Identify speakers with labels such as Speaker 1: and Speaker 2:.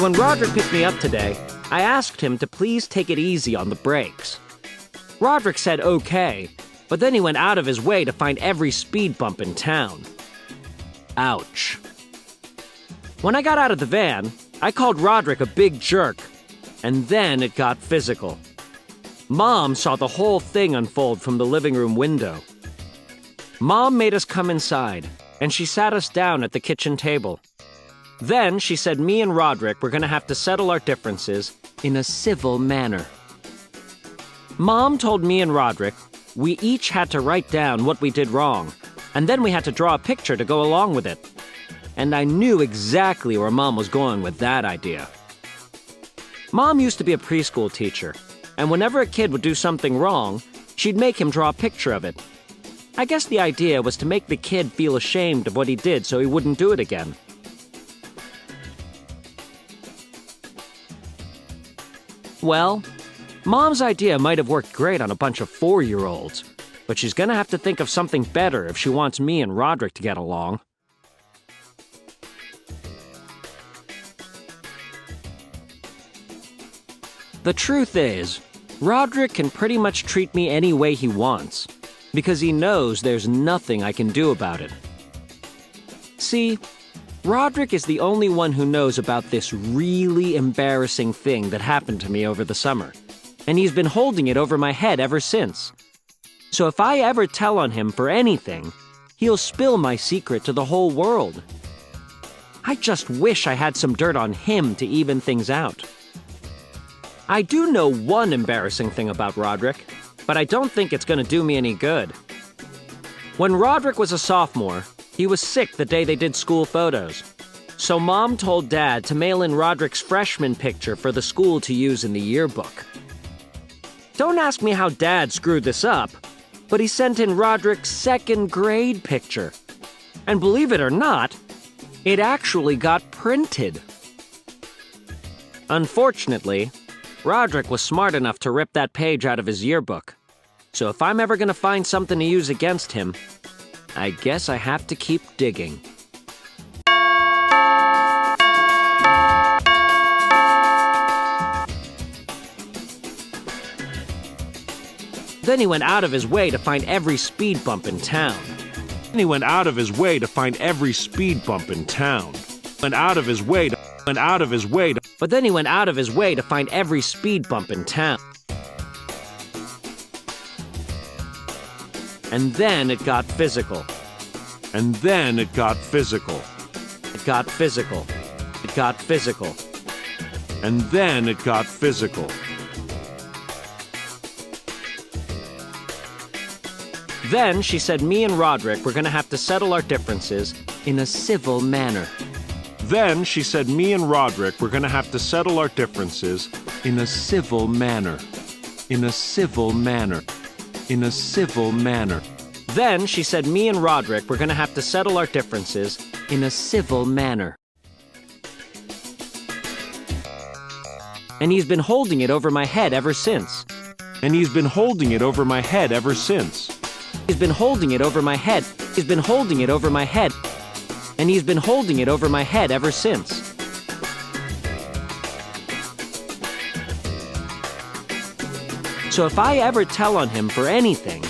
Speaker 1: when Rodrick picked me up today, I asked him to please take it easy on the brakes. Rodrick said okay, but then he went out of his way to find every speed bump in town. Ouch. When I got out of the van, I called Rodrick a big jerk, and then it got physical. Mom saw the whole thing unfold from the living room window. Mom made us come inside, and she sat us down at the kitchen table. Then she said me and Rodrick were going to have to settle our differences in a civil manner. Mom told me and Rodrick we each had to write down what we did wrong, and then we had to draw a picture to go along with it. And I knew exactly where Mom was going with that idea. Mom used to be a preschool teacher, and whenever a kid would do something wrong, she'd make him draw a picture of it. I guess the idea was to make the kid feel ashamed of what he did so he wouldn't do it again. Well, Mom's idea might have worked great on a bunch of 4-year-olds, but she's gonna have to think of something better if she wants me and Rodrick to get along. The truth is, Rodrick can pretty much treat me any way he wants, because he knows there's nothing I can do about it. See, Rodrick is the only one who knows about this really embarrassing thing that happened to me over the summer, and he's been holding it over my head ever since. So if I ever tell on him for anything, he'll spill my secret to the whole world. I just wish I had some dirt on him to even things out. I do know one embarrassing thing about Rodrick, but I don't think it's going to do me any good. When Rodrick was a sophomore, he was sick the day they did school photos. So Mom told Dad to mail in Rodrick's freshman picture for the school to use in the yearbook. Don't ask me how Dad screwed this up, but he sent in Rodrick's second grade picture. And believe it or not, it actually got printed. Unfortunately, Rodrick was smart enough to rip that page out of his yearbook. So if I'm ever going to find something to use against him, I guess I have to keep digging. Then he went out of his way to find every speed bump in town. But then he went out of his way to find every speed bump in town. And then it got physical. It got physical. And then it got physical. Then she said me and Rodrick were going to have to settle our differences in a civil manner. In a civil manner. Then she said me and Rodrick were going to have to settle our differences in a civil manner. And he's been holding it over my head ever since. He's been holding it over my head ever since. And he's been holding it over my head ever since. So if I ever tell on him for anything,